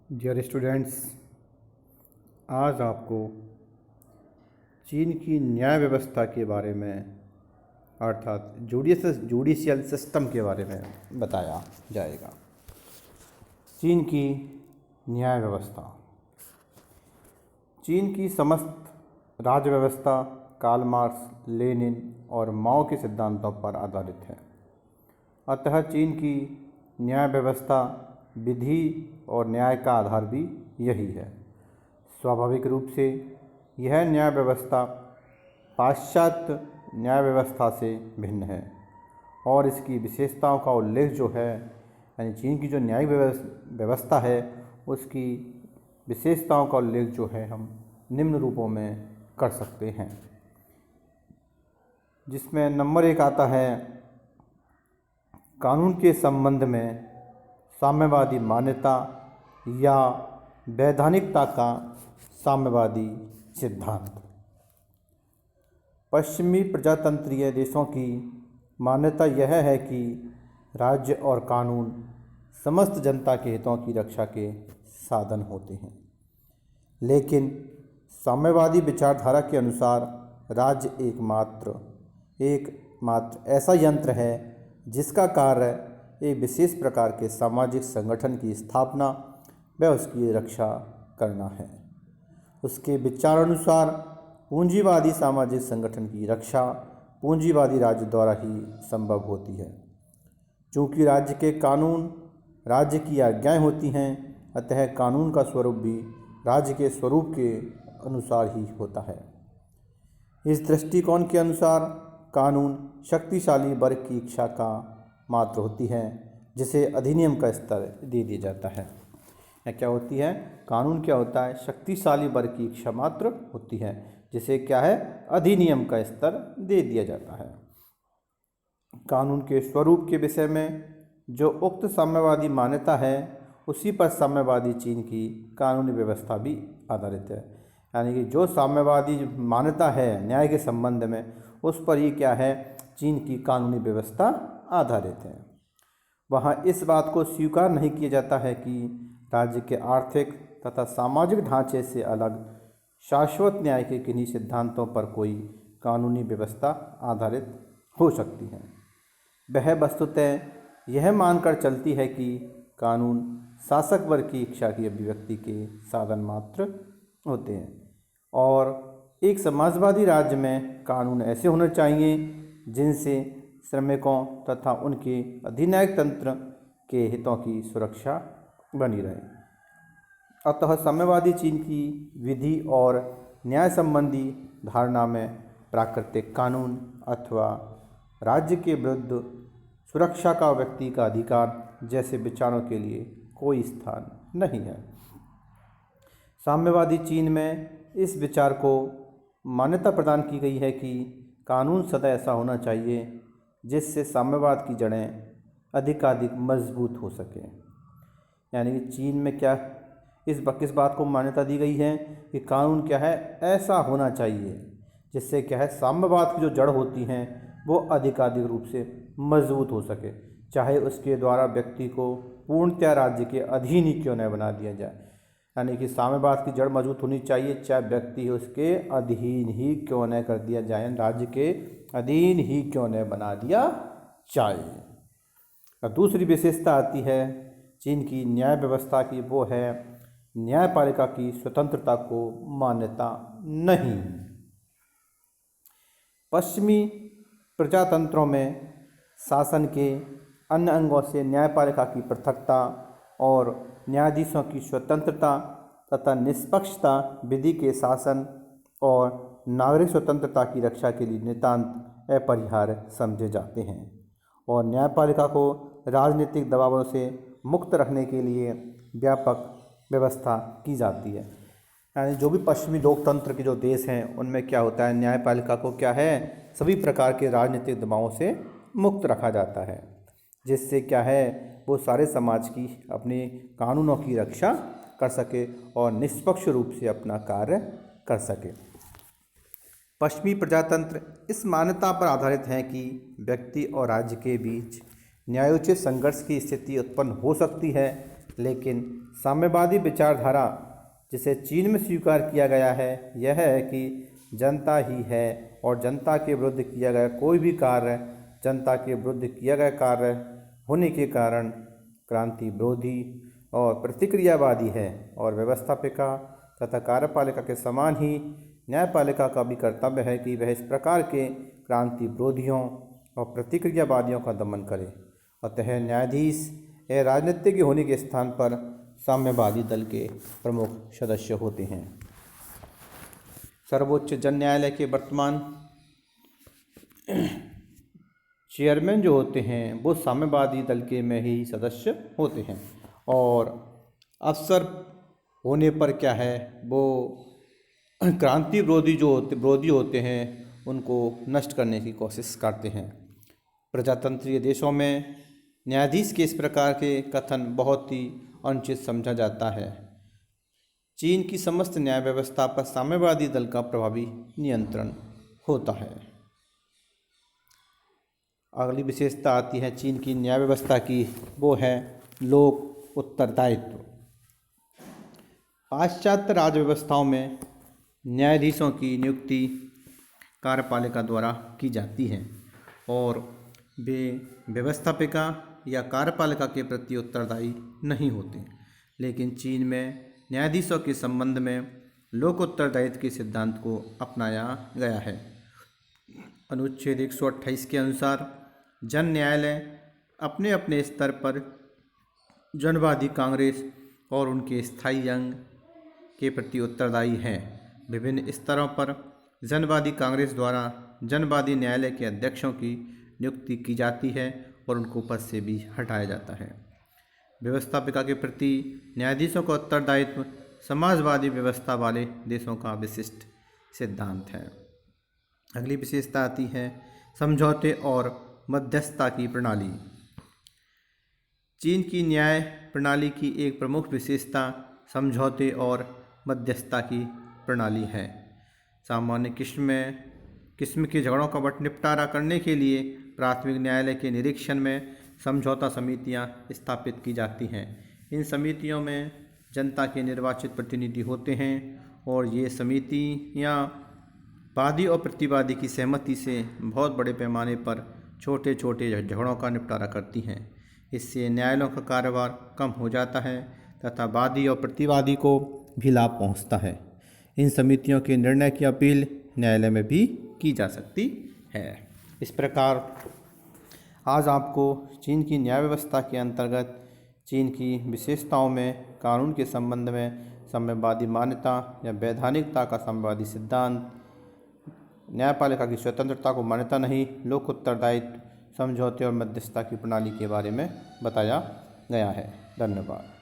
Dear students, आज आपको चीन की न्याय व्यवस्था के बारे में अर्थात जुडिशियल सिस्टम के बारे में बताया जाएगा। चीन की न्याय व्यवस्था। चीन की समस्त राज्य व्यवस्था कार्ल मार्क्स, लेनिन और माओ के सिद्धांतों पर आधारित है। अतः चीन की न्याय व्यवस्था, विधि और न्याय का आधार भी यही है। स्वाभाविक रूप से यह न्याय व्यवस्था पाश्चात्य न्याय व्यवस्था से भिन्न है और इसकी विशेषताओं का उल्लेख जो है, यानी चीन की जो न्याय व्यवस्था है उसकी विशेषताओं का उल्लेख जो है हम निम्न रूपों में कर सकते हैं, जिसमें नंबर 1 आता है कानून के संबंध में साम्यवादी मान्यता या वैधानिकता का साम्यवादी सिद्धांत। पश्चिमी प्रजातंत्रीय देशों की मान्यता यह है कि राज्य और कानून समस्त जनता के हितों की रक्षा के साधन होते हैं, लेकिन साम्यवादी विचारधारा के अनुसार राज्य एकमात्र ऐसा यंत्र है जिसका कार्य एक विशेष प्रकार के सामाजिक संगठन की स्थापना व उसकी रक्षा करना है। उसके विचारानुसार पूंजीवादी सामाजिक संगठन की रक्षा पूंजीवादी राज्य द्वारा ही संभव होती है। चूँकि राज्य के कानून राज्य की आज्ञाएं होती हैं, अतः कानून का स्वरूप भी राज्य के स्वरूप के अनुसार ही होता है। इस दृष्टिकोण के अनुसार कानून शक्तिशाली वर्ग की इच्छा का मात्र होती है, जिसे अधिनियम का स्तर दे दिया जाता है। या क्या होती है? कानून क्या होता है? शक्तिशाली वर्ग की इच्छा मात्र होती है, जिसे क्या है? अधिनियम का स्तर दे दिया जाता है। कानून के स्वरूप के विषय में जो उक्त साम्यवादी मान्यता है, उसी पर साम्यवादी चीन की कानूनी व्यवस्था भी आधारित है। यानी कि जो साम्यवादी मान्यता है न्याय के संबंध में, उस पर ही क्या है? चीन की कानूनी व्यवस्था आधारित है। वहाँ इस बात को स्वीकार नहीं किया जाता है कि राज्य के आर्थिक तथा सामाजिक ढांचे से अलग शाश्वत न्याय के किन्हीं सिद्धांतों पर कोई कानूनी व्यवस्था आधारित हो सकती है। वह वस्तुतः यह मानकर चलती है कि कानून शासक वर्ग की इच्छा की अभिव्यक्ति के साधन मात्र होते हैं और एक समाजवादी राज्य में कानून ऐसे होने चाहिए जिनसे श्रमिकों तथा उनके अधिनायक तंत्र के हितों की सुरक्षा बनी रहे। अतः साम्यवादी चीन की विधि और न्याय संबंधी धारणा में प्राकृतिक कानून अथवा राज्य के विरुद्ध सुरक्षा का व्यक्ति का अधिकार जैसे विचारों के लिए कोई स्थान नहीं है। साम्यवादी चीन में इस विचार को मान्यता प्रदान की गई है कि कानून सदा ऐसा होना चाहिए जिससे साम्यवाद की जड़ें अधिकाधिक मजबूत हो सकें। यानी कि चीन में क्या किस बात को मान्यता दी गई है कि कानून क्या है? ऐसा होना चाहिए जिससे क्या है? साम्यवाद की जो जड़ होती हैं वो अधिकाधिक रूप से मजबूत हो सके, चाहे उसके द्वारा व्यक्ति को पूर्णतया राज्य के अधीन ही क्यों न बना दिया जाए। यानी कि साम्यवाद की जड़ मजबूत होनी चाहिए, चाहे व्यक्ति उसके अधीन ही क्यों न कर दिया जाए, राज्य के अधीन ही क्यों न बना दिया जाए। और दूसरी विशेषता आती है चीन की न्याय व्यवस्था की, वो है न्यायपालिका की स्वतंत्रता को मान्यता नहीं। पश्चिमी प्रजातंत्रों में शासन के अन्य अंगों से न्यायपालिका की पृथकता और न्यायाधीशों की स्वतंत्रता तथा निष्पक्षता विधि के शासन और नागरिक स्वतंत्रता की रक्षा के लिए नितांत अपरिहार्य समझे जाते हैं और न्यायपालिका को राजनीतिक दबावों से मुक्त रखने के लिए व्यापक व्यवस्था की जाती है। यानी जो भी पश्चिमी लोकतंत्र के जो देश हैं उनमें क्या होता है? न्यायपालिका को क्या है? सभी प्रकार के राजनीतिक दबावों से मुक्त रखा जाता है, जिससे क्या है? वो सारे समाज की अपने कानूनों की रक्षा कर सके और निष्पक्ष रूप से अपना कार्य कर सके। पश्चिमी प्रजातंत्र इस मान्यता पर आधारित है कि व्यक्ति और राज्य के बीच न्यायोचित संघर्ष की स्थिति उत्पन्न हो सकती है लेकिन साम्यवादी विचारधारा जिसे चीन में स्वीकार किया गया है यह है कि जनता ही है और जनता के विरुद्ध किया गया कोई भी कार्य जनता के विरुद्ध किया गया कार्य होने के कारण क्रांति विरोधी और प्रतिक्रियावादी है और व्यवस्थापिका तथा कार्यपालिका के समान ही न्यायपालिका का भी कर्तव्य है कि वह इस प्रकार के क्रांति विरोधियों और प्रतिक्रियावादियों का दमन करे। अतः न्यायाधीश राजनीतिज्ञ होने के स्थान पर साम्यवादी दल के प्रमुख सदस्य होते हैं। सर्वोच्च जन न्यायालय के वर्तमान चेयरमैन जो होते हैं वो साम्यवादी दल के में ही सदस्य होते हैं और अफसर होने पर क्या है वो क्रांति विरोधी होते हैं, उनको नष्ट करने की कोशिश करते हैं। प्रजातंत्रीय देशों में न्यायाधीश के इस प्रकार के कथन बहुत ही अनुचित समझा जाता है। चीन की समस्त न्याय व्यवस्था पर साम्यवादी दल का प्रभावी नियंत्रण होता है। अगली विशेषता आती है चीन की न्याय व्यवस्था की, वो है लोक उत्तरदायित्व। पाश्चात्य राज्य व्यवस्थाओं में न्यायाधीशों की नियुक्ति कार्यपालिका द्वारा की जाती है और वे व्यवस्थापिका या कार्यपालिका के प्रति उत्तरदायी नहीं होते। लेकिन चीन में न्यायाधीशों के संबंध में लोक उत्तरदायित्व के सिद्धांत को अपनाया गया है। अनुच्छेद 128 के अनुसार जन न्यायालय अपने अपने स्तर पर जनवादी कांग्रेस और उनके स्थायी अंग के प्रति उत्तरदायी हैं। विभिन्न स्तरों पर जनवादी कांग्रेस द्वारा जनवादी न्यायालय के अध्यक्षों की नियुक्ति की जाती है और उनको पद से भी हटाया जाता है। व्यवस्थापिका के प्रति न्यायाधीशों का उत्तरदायित्व समाजवादी व्यवस्था वाले देशों का विशिष्ट सिद्धांत है। अगली विशेषता आती है समझौते और मध्यस्थता की प्रणाली। चीन की न्याय प्रणाली की एक प्रमुख विशेषता समझौते और मध्यस्थता की प्रणाली है। सामान्य किस्म के झगड़ों का निपटारा करने के लिए प्राथमिक न्यायालय के निरीक्षण में समझौता समितियां स्थापित की जाती हैं। इन समितियों में जनता के निर्वाचित प्रतिनिधि होते हैं और ये समितियां वादी और प्रतिवादी की सहमति से बहुत बड़े पैमाने पर छोटे छोटे झगड़ों का निपटारा करती हैं। इससे न्यायालयों का कार्यभार कम हो जाता है तथा वादी और प्रतिवादी को भी लाभ पहुंचता है। इन समितियों के निर्णय की अपील न्यायालय में भी की जा सकती है। इस प्रकार आज आपको चीन की न्याय व्यवस्था के अंतर्गत चीन की विशेषताओं में कानून के संबंध में साम्यवादी मान्यता या वैधानिकता का साम्यवादी सिद्धांत, न्यायपालिका की स्वतंत्रता को मान्यता नहीं, लोक उत्तरदायित्व, समझौते और मध्यस्थता की प्रणाली के बारे में बताया गया है। धन्यवाद।